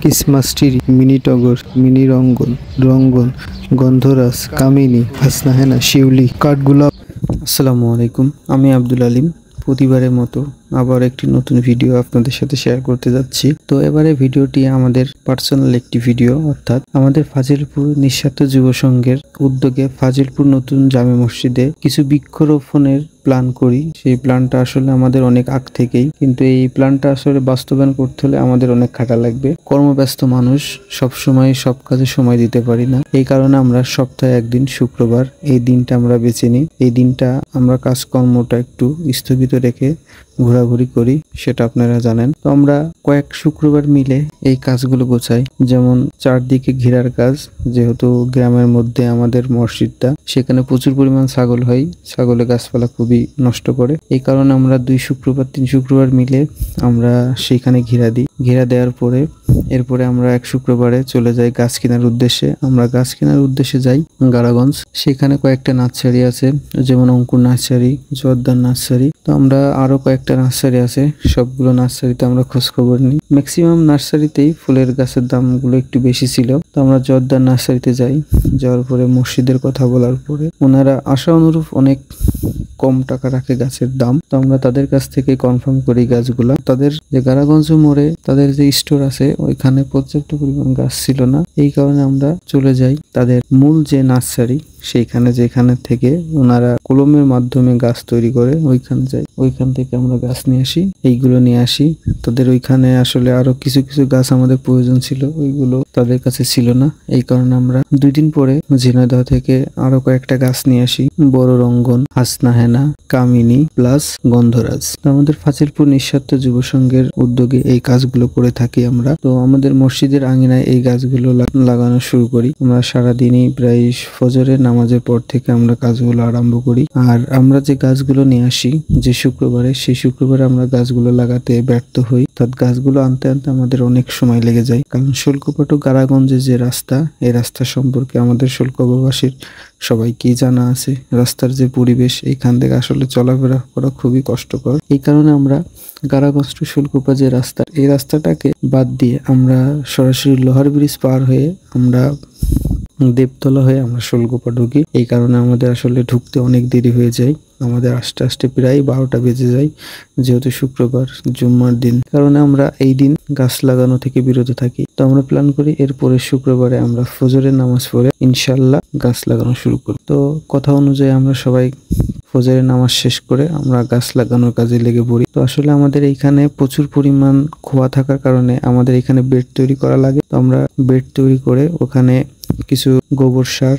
Christmas tree, mini টগর, mini রঙ্গন, রঙ্গন, গন্ধরাজ, কামিনী, হাসনাহেনা, শিউলি, কাঠগোলাপ। আসসালামু আলাইকুম, আমি আব্দুল আলিম। প্রতিবারের মতো আবার একটি নতুন ভিডিও আপনাদের সাথে শেয়ার করতে যাচ্ছি। তো এবারে ভিডিওটি আমাদের পার্সোনাল একটি ভিডিও, অর্থাৎ আমাদের ফাজিলপুর নিঃস্বার্থ যুব সংঘের উদ্যোগে ফাজিলপুর নতুন জামে মসজিদে কিছু বৃক্ষরোপণের প্ল্যান করি। সেই প্ল্যানটা আসলে আমাদের অনেক আগ থেকেই, কিন্তু এই প্ল্যানটা আসলে বাস্তবায়ন করতে হলে আমাদের অনেক খাটা লাগবে। কর্মব্যস্ত মানুষ, সব সময় সব কাজে সময় দিতে পারি না। এই কারণে আমরা সপ্তাহে একদিন শুক্রবার এই দিনটা আমরা বেছে নিই। এই দিনটা আমরা কাজকর্মটা একটু স্থগিত রেখে ঘোরাঘুরি করি, সেটা আপনারা জানেন। তো আমরা কয়েক শুক্রবার মিলে এই কাজগুলো গোছাই। যেমন চারদিকে ঘেরার কাজ, যেহেতু গ্রামের মধ্যে আমাদের মসজিদটা, সেখানে প্রচুর পরিমাণ ছাগল হয়। ছাগলে গাছপালা খুবই নষ্ট করে। এই কারণে আমরা 2 শুক্রবার 3 শুক্রবার মিলে আমরা সেইখানে ঘেরা দিই। ঘেরা দেওয়ার পরে এরপরে আমরা এক শুক্রবারে চলে যাই গাছ কেনার উদ্দেশ্যে। আমরা গাছ কেনার উদ্দেশ্যে যাই গাড়াগঞ্জ। সেখানে কয়েকটা নার্সারি আছে, যেমন অঙ্কুর নার্সারি, জোয়ারদার নার্সারি। তো আমরা আরো কয়েকটা নার্সারি আছে, সবগুলো নার্সারিতে আমরা খোঁজ খবর নিই। ম্যাক্সিমাম নার্সারিতেই ফুলের গাছের দামগুলো একটু বেশি ছিল। তো আমরা জোয়ারদার নার্সারিতে যাই। যাওয়ার পরে মসজিদের কথা বলার পরে ওনারা আশা অনুরূপ অনেক কম টাকা রাখে গাছের দাম। তো আমরা তাদের কাছ থেকে কনফার্ম করি গাছগুলা। তাদের যে গাড়াগঞ্জ মোড়ে তাদের যে স্টোর আছে, ওইখানে পর্যাপ্ত পরিমাণ গাছ ছিল না। এই কারণে আমরা চলে যাই তাদের মূল যে নার্সারি সেইখানে, যেখানে থেকে ওনারা কলমের মাধ্যমে গাছ তৈরি করে, ওইখানে যাই। ওইখান থেকে আমরা গাছ নিয়ে আসি, এইগুলো নিয়ে আসি। তাদের ওইখানে আসলে আরো কিছু কিছু গাছ আমাদের প্রয়োজন ছিল, ওইগুলো তাদের কাছে ছিল না। এই কারণে আমরা 2 দিন পরে ঝিনাইদহ থেকে আরো কয়েকটা গাছ নিয়ে আসি। বড় রঙ্গন, হাসনাহেনা, কামিনী প্লাস গন্ধরাজ। তো আমাদের ফাজিলপুর নিঃস্বার্থ যুব সংঘের উদ্যোগে এই কাজগুলো করে থাকি আমরা। তো আমাদের মসজিদের আঙিনায় এই গাছগুলো লাগানো শুরু করি। আমরা সারাদিনই প্রায় ফজরের নামাজের পর থেকে আমরা কাজগুলো আরম্ভ করি। আর আমরা যে গাছগুলো নিয়ে আসি যে শুক্রবারে, সেই শুক্রবারে আমরা গাছগুলো লাগাতে ব্যর্থ হই। অর্থাৎ গাছগুলো আনতে আনতে আমাদের অনেক সময় লেগে যায়। কারণ শুল্কপাটু গাড়াগঞ্জের যে রাস্তা, এই রাস্তা সম্পর্কে আমাদের শুল্কবাসীর সবাইকেই জানা আছে। রাস্তার যে পরিবেশ, এইখান থেকে আসলে চলাফেরা করা খুবই কষ্টকর। এই কারণে আমরা গাড়াগঞ্জ টু শুল্কপা যে রাস্তা, এই রাস্তাটাকে বাদ দিয়ে আমরা সরাসরি লোহার ব্রিজ পার হয়ে আমরা দেবতলা হয়ে আমরা শুল্কপা ঢুকি। এই কারণে আমাদের আসলে ঢুকতে অনেক দেরি হয়ে যায়। আমাদের আস্তে আস্তে প্রায় 12টা বেজে যায়, যেহেতু শুক্রবার জুম্মার দিন। কারণে আমরা এই দিন গাছ লাগানো থেকে বিরত থাকি। তো আমরা প্ল্যান করি এরপরে শুক্রবারে আমরা ফজরের নামাজ পড়ে ইনশাল্লাহ গাছ লাগানো শুরু করি। তো কথা অনুযায়ী আমরা সবাই ফজরের নামাজ শেষ করে আমরা গাছ লাগানোর কাজে লেগে পড়ি। তো আসলে আমাদের এইখানে প্রচুর পরিমাণ খোয়া থাকার কারণে আমাদের এখানে বেড তৈরি করা লাগে। তো আমরা বেড তৈরি করে ওখানে কিছু গোবর সার,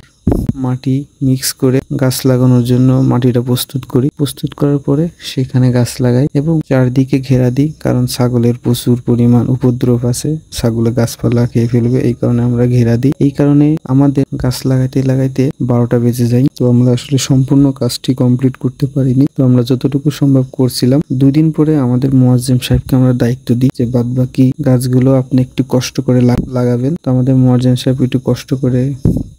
মাটি মিক্স করে গাছ লাগানোর জন্য মাটিটা প্রস্তুত করি। প্রস্তুত করার পরে সেখানে গাছ লাগাই এবং চারদিকে ঘেরা দিই, কারণ ছাগলের প্রচুর পরিমাণ উপদ্রব আছে। ছাগলে গাছপালা খেয়ে ফেলবে, এই কারণে আমরা ঘেরা দিই। এই কারণে আমাদের গাছ লাগাইতে লাগাইতে 12টা বেজে যায়। তো আমরা আসলে সম্পূর্ণ কাজটি কমপ্লিট করতে পারিনি। তো আমরা যতটুকু সম্ভব করছিলাম। 2 দিন পরে আমাদের মুয়াজ্জিম সাহেবকে আমরা দায়িত্ব দিই যে বাদ বাকি গাছগুলো আপনি একটু কষ্ট করে লাগাবেন। তো আমাদের মুয়াজ্জিম সাহেব একটু কষ্ট করে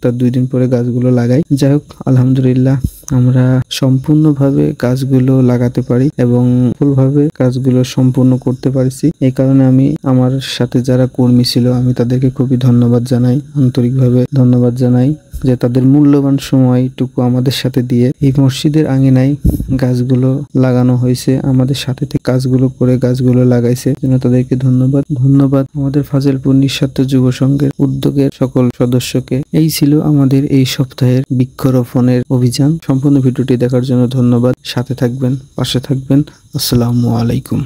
তার 2 দিন পরে গাছগুলো লাগাই। যাই হোক, আলহামদুলিল্লাহ আমরা সম্পূর্ণভাবে গাছগুলো লাগাতে পারি এবং ফুলভাবে কাজগুলো সম্পূর্ণ করতে পারছি। এই কারণে আমি আমার সাথে যারা কর্মী ছিল, আমি তাদেরকে খুবই ধন্যবাদ জানাই, আন্তরিকভাবে ধন্যবাদ জানাই যে তাদের মূল্যবান সময়টুকু আমাদের সাথে দিয়ে এই মসজিদের আঙিনায় গাছগুলো লাগানো হয়েছে। আমাদের সাথে থেকে কাজগুলো করে গাছগুলো লাগাইছে, জন্য তাদেরকে ধন্যবাদ। ধন্যবাদ আমাদের ফাজিলপুর নিঃস্বার্থ যুব সংঘের উদ্যোগের সকল সদস্যকে। এই ছিল আমাদের এই সপ্তাহের বৃক্ষরোপণের অভিযান। সম্পূর্ণ ভিডিওটি দেখার জন্য ধন্যবাদ। সাথে থাকবেন, পাশে থাকবেন। আসসালামু আলাইকুম।